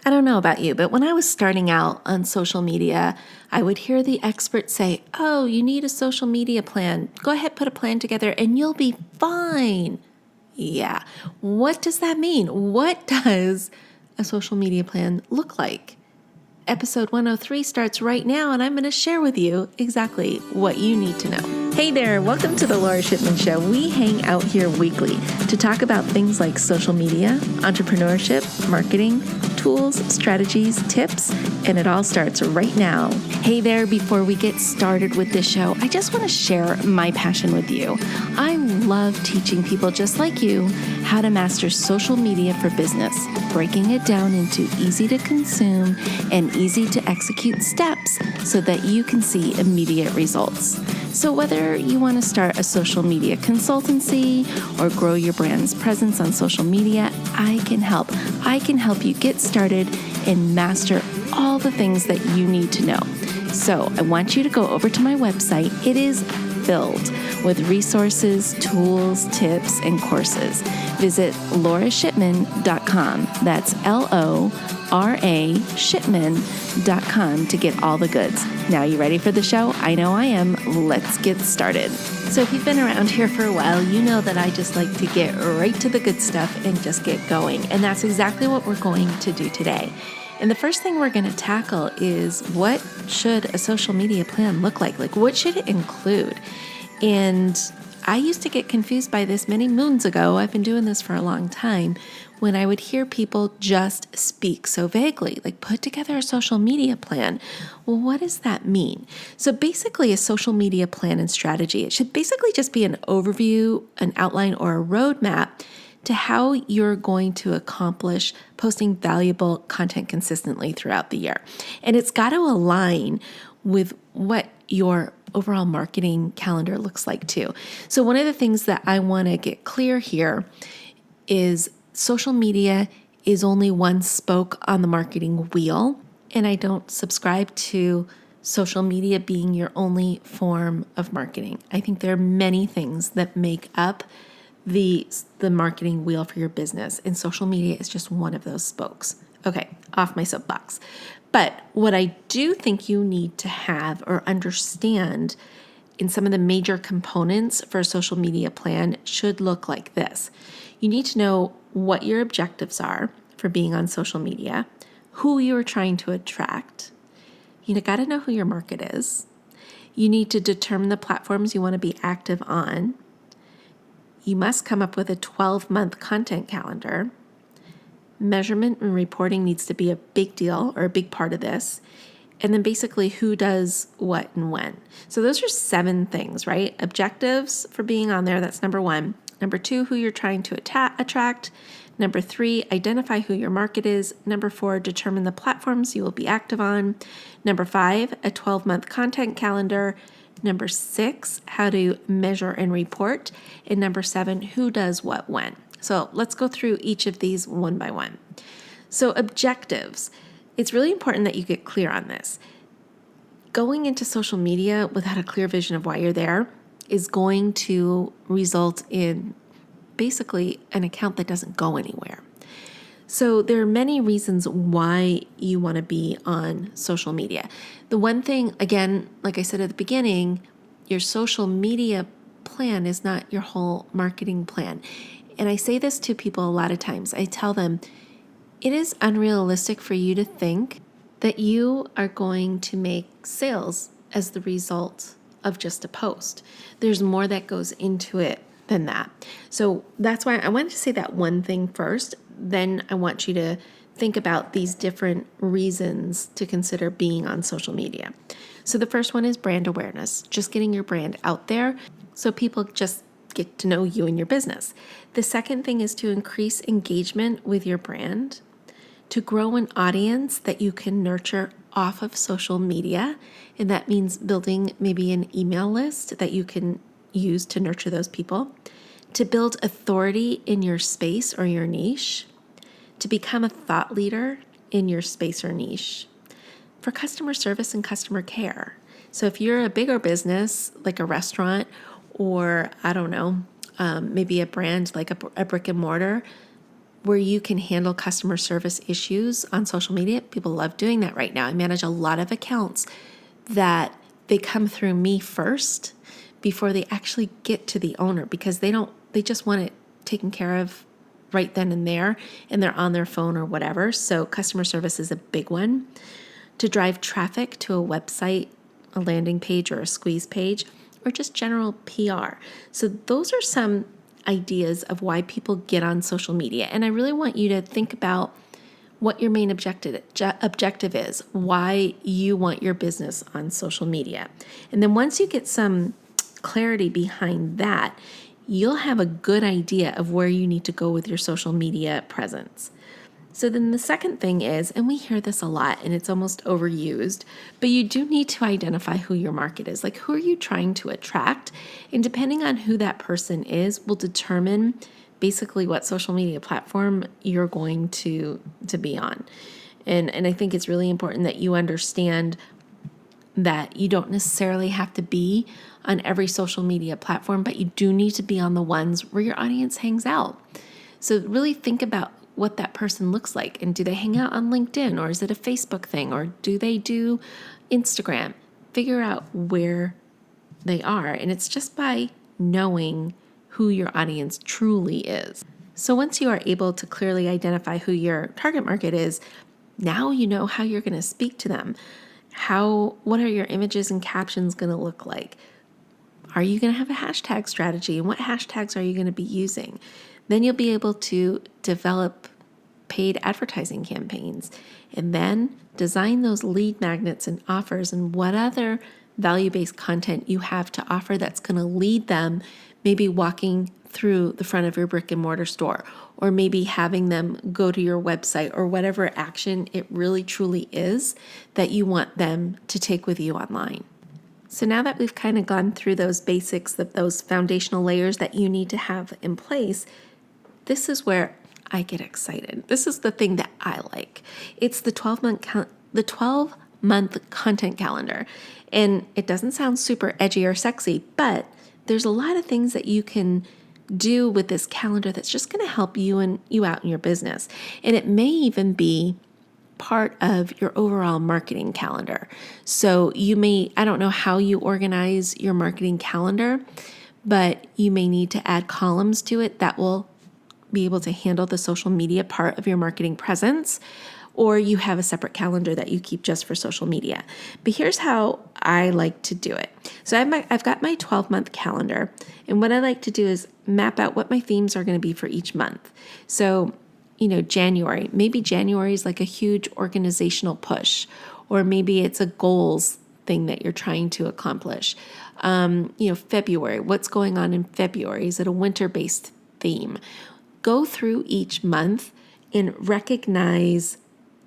I don't know about you, but when I was starting out on social media, I would hear the experts say, "Oh, you need a social media plan. Go ahead, put a plan together and you'll be fine." Yeah. What does that mean? What does a social media plan look like? Episode 103 starts right now, and I'm going to share with you exactly what you need to know. Hey there, welcome to the Lora Shipman Show. We hang out here weekly to talk about things like social media, entrepreneurship, marketing, tools, strategies, tips, and it all starts right now. Hey there, before we get started with this show, I just want to share my passion with you. I love teaching people just like you how to master social media for business, breaking it down into easy to consume and easy to execute steps so that you can see immediate results. So whether you want to start a social media consultancy or grow your brand's presence on social media, I can help. I can help you get started and master all the things that you need to know. So I want you to go over to my website. It is filled with resources, tools, tips, and courses. Visit lorashipman.com. That's LORA shipman.com to get all the goods. Now you ready for the show? I know I am. Let's get started. So if you've been around here for a while, you know that I just like to get right to the good stuff and just get going. And that's exactly what we're going to do today. And the first thing we're going to tackle is, what should a social media plan look like? Like, what should it include? And I used to get confused by this many moons ago. I've been doing this for a long time, when I would hear people just speak so vaguely, like put together a social media plan. Well, what does that mean? So basically, a social media plan and strategy, it should basically just be an overview, an outline, or a roadmap to how you're going to accomplish posting valuable content consistently throughout the year. And it's got to align with what your overall marketing calendar looks like too. So one of the things that I want to get clear here is social media is only one spoke on the marketing wheel, and I don't subscribe to social media being your only form of marketing. I think there are many things that make up the marketing wheel for your business, and social media is just one of those spokes. Okay, off my soapbox. But what I do think you need to have or understand in some of the major components for a social media plan should look like this. You need to know what your objectives are for being on social media, who you're trying to attract. You got to know who your market is. You need to determine the platforms you want to be active on. You must come up with a 12-month content calendar. Measurement and reporting needs to be a big deal or a big part of this. And then basically who does what and when. So those are 7 things, right? Objectives for being on there, that's number 1. Number 2, who you're trying to attract. Number 3, identify who your market is. Number 4, determine the platforms you will be active on. Number 5, a 12-month content calendar. Number 6, how to measure and report. And number 7, who does what when. So let's go through each of these one by one. So objectives. It's really important that you get clear on this. Going into social media without a clear vision of why you're there is going to result in basically an account that doesn't go anywhere. So there are many reasons why you want to be on social media. The one thing, again, like I said at the beginning, your social media plan is not your whole marketing plan. And I say this to people a lot of times. I tell them, it is unrealistic for you to think that you are going to make sales as the result of just a post. There's more that goes into it than that. So that's why I wanted to say that one thing first. Then I want you to think about these different reasons to consider being on social media. So the first one is brand awareness, just getting your brand out there so people just get to know you and your business. The second thing is to increase engagement with your brand, to grow an audience that you can nurture off of social media. And that means building maybe an email list that you can use to nurture those people, to build authority in your space or your niche, to become a thought leader in your space or niche, for customer service and customer care. So if you're a bigger business, like a restaurant, or I don't know, maybe a brand like a brick and mortar, where you can handle customer service issues on social media. People love doing that right now. I manage a lot of accounts that they come through me first before they actually get to the owner, because they just want it taken care of right then and there, and they're on their phone or whatever. So customer service is a big one. To drive traffic to a website, a landing page or a squeeze page, or just general PR. So those are some ideas of why people get on social media. And I really want you to think about what your main objective is, why you want your business on social media. And then once you get some clarity behind that, you'll have a good idea of where you need to go with your social media presence. So then the second thing is, and we hear this a lot and it's almost overused, but you do need to identify who your market is. Like, who are you trying to attract? And depending on who that person is will determine basically what social media platform you're going to be on. And I think it's really important that you understand that you don't necessarily have to be on every social media platform, but you do need to be on the ones where your audience hangs out. So really think about what that person looks like. And do they hang out on LinkedIn, or is it a Facebook thing, or do they do Instagram? Figure out where they are. And it's just by knowing who your audience truly is. So once you are able to clearly identify who your target market is, now you know how you're going to speak to them. What are your images and captions going to look like? Are you going to have a hashtag strategy? And what hashtags are you going to be using? Then you'll be able to develop paid advertising campaigns, and then design those lead magnets and offers and what other value-based content you have to offer that's going to lead them, maybe walking through the front of your brick and mortar store, or maybe having them go to your website, or whatever action it really truly is that you want them to take with you online. So now that we've kind of gone through those basics, those foundational layers that you need to have in place, this is where I get excited. This is the thing that I like. It's the 12-month content calendar. And it doesn't sound super edgy or sexy, but there's a lot of things that you can do with this calendar that's just going to help you out in your business. And it may even be part of your overall marketing calendar. So I don't know how you organize your marketing calendar, but you may need to add columns to it that will be able to handle the social media part of your marketing presence, or you have a separate calendar that you keep just for social media. But here's how I like to do it. So I've got my 12-month calendar, and what I like to do is map out what my themes are going to be for each month. So, January, maybe January is like a huge organizational push, or maybe it's a goals thing that you're trying to accomplish. February, what's going on in February? Is it a winter-based theme? Go through each month and recognize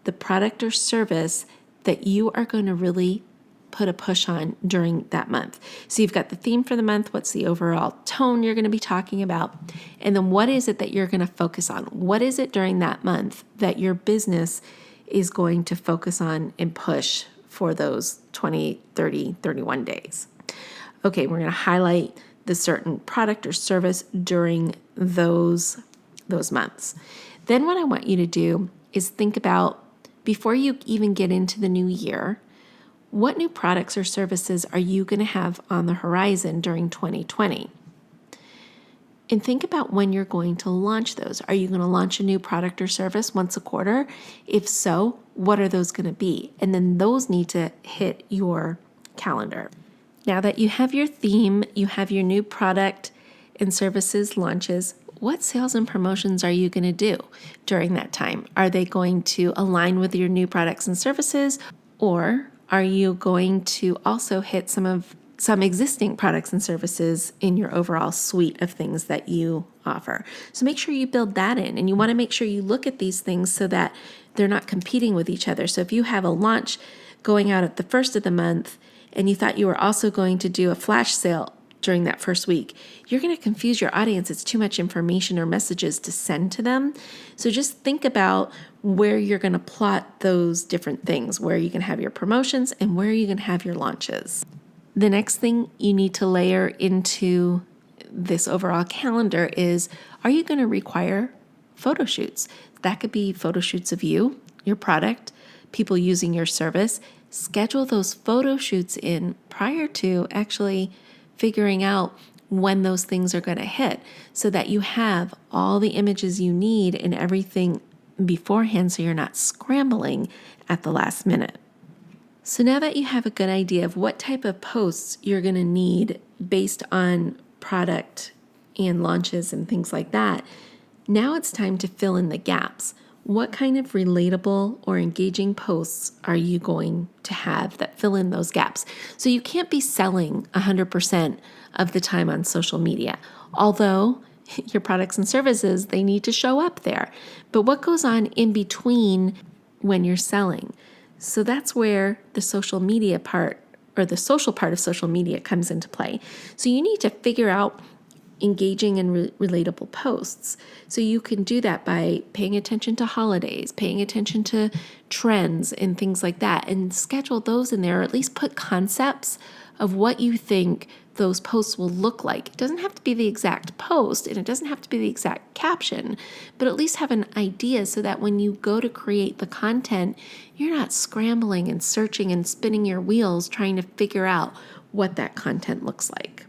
the product or service that you are going to really put a push on during that month. So you've got the theme for the month. What's the overall tone you're going to be talking about? And then what is it that you're going to focus on? What is it during that month that your business is going to focus on and push for those 20, 30, 31 days? Okay, we're going to highlight the certain product or service during those months. Then what I want you to do is think about, before you even get into the new year, what new products or services are you going to have on the horizon during 2020? And think about when you're going to launch those. Are you going to launch a new product or service once a quarter? If so, what are those going to be? And then those need to hit your calendar. Now that you have your theme, you have your new product and services launches, what sales and promotions are you going to do during that time? Are they going to align with your new products and services, or are you going to also hit some existing products and services in your overall suite of things that you offer? So make sure you build that in, and you want to make sure you look at these things so that they're not competing with each other. So if you have a launch going out at the first of the month and you thought you were also going to do a flash sale during that first week, you're going to confuse your audience. It's too much information or messages to send to them. So just think about where you're going to plot those different things, where you can have your promotions and where you can have your launches. The next thing you need to layer into this overall calendar is, are you going to require photo shoots. That could be photo shoots of you, your product, people using your service. Schedule those photo shoots in prior to actually figuring out when those things are going to hit so that you have all the images you need and everything beforehand so you're not scrambling at the last minute. So now that you have a good idea of what type of posts you're going to need based on product and launches and things like that, now it's time to fill in the gaps. What kind of relatable or engaging posts are you going to have that fill in those gaps? So you can't be selling 100% of the time on social media, although your products and services, they need to show up there. But what goes on in between when you're selling? So that's where the social media part or the social part of social media comes into play. So you need to figure out engaging and relatable posts. So you can do that by paying attention to holidays, paying attention to trends and things like that, and schedule those in there, or at least put concepts of what you think those posts will look like. It doesn't have to be the exact post and it doesn't have to be the exact caption, but at least have an idea so that when you go to create the content, you're not scrambling and searching and spinning your wheels trying to figure out what that content looks like.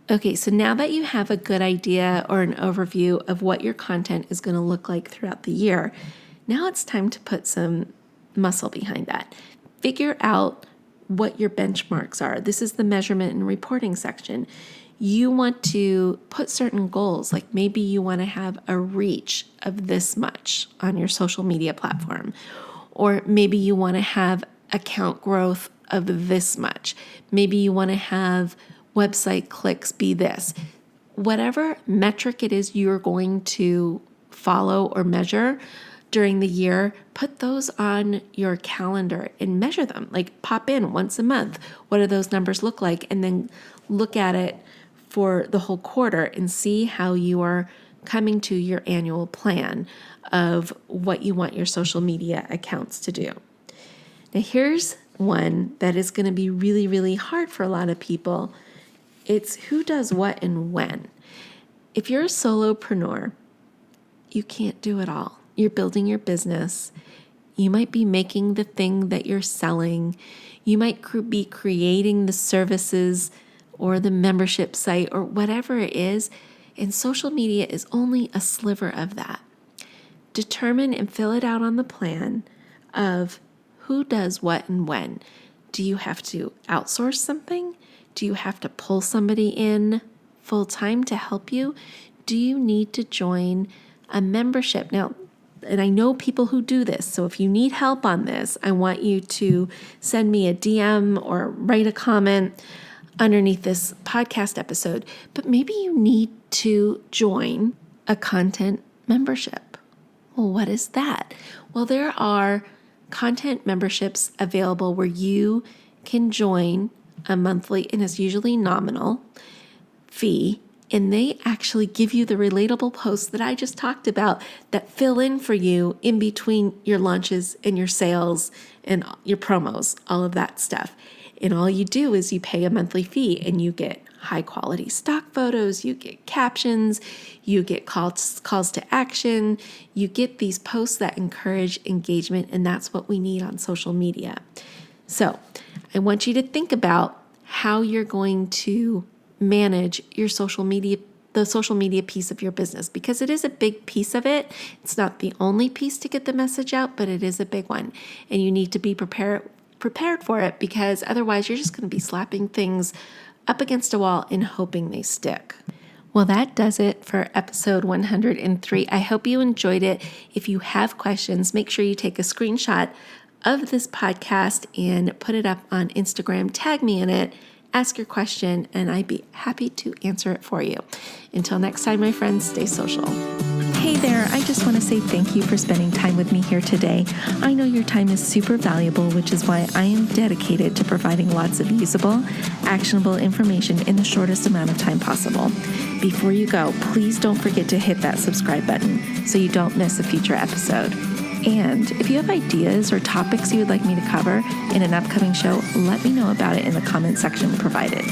Okay, so now that you have a good idea or an overview of what your content is going to look like throughout the year, now it's time to put some muscle behind that. Figure out what your benchmarks are. This is the measurement and reporting section. You want to put certain goals, like maybe you want to have a reach of this much on your social media platform, or maybe you want to have account growth of this much. Maybe you want to have website clicks be this. Whatever metric it is you're going to follow or measure during the year, put those on your calendar and measure them. Like pop in once a month. What do those numbers look like? And then look at it for the whole quarter and see how you are coming to your annual plan of what you want your social media accounts to do. Now here's one that is going to be really, really hard for a lot of people. It's who does what and when. If you're a solopreneur, you can't do it all. You're building your business. You might be making the thing that you're selling. You might be creating the services or the membership site or whatever it is. And social media is only a sliver of that. Determine and fill it out on the plan of who does what and when. Do you have to outsource something? Do you have to pull somebody in full time to help you? Do you need to join a membership? Now, and I know people who do this, so if you need help on this, I want you to send me a DM or write a comment underneath this podcast episode. But maybe you need to join a content membership. Well, what is that? Well, there are content memberships available where you can join a monthly, and it's usually nominal fee, and they actually give you the relatable posts that I just talked about that fill in for you in between your launches and your sales and your promos, all of that stuff. And all you do is you pay a monthly fee and you get high quality stock photos, you get captions, you get calls to action, you get these posts that encourage engagement, and that's what we need on social media. So I want you to think about how you're going to manage your social media, the social media piece of your business, because it is a big piece of it. It's not the only piece to get the message out, but it is a big one. And you need to be prepared for it, because otherwise you're just going to be slapping things up against a wall and hoping they stick. Well, that does it for episode 103. I hope you enjoyed it. If you have questions, make sure you take a screenshot of this podcast and put it up on Instagram, tag me in it, ask your question, and I'd be happy to answer it for you. Until next time, my friends, stay social. Hey there, I just want to say thank you for spending time with me here today. I know your time is super valuable, which is why I am dedicated to providing lots of usable, actionable information in the shortest amount of time possible. Before you go, please don't forget to hit that subscribe button so you don't miss a future episode. And if you have ideas or topics you would like me to cover in an upcoming show, let me know about it in the comment section provided.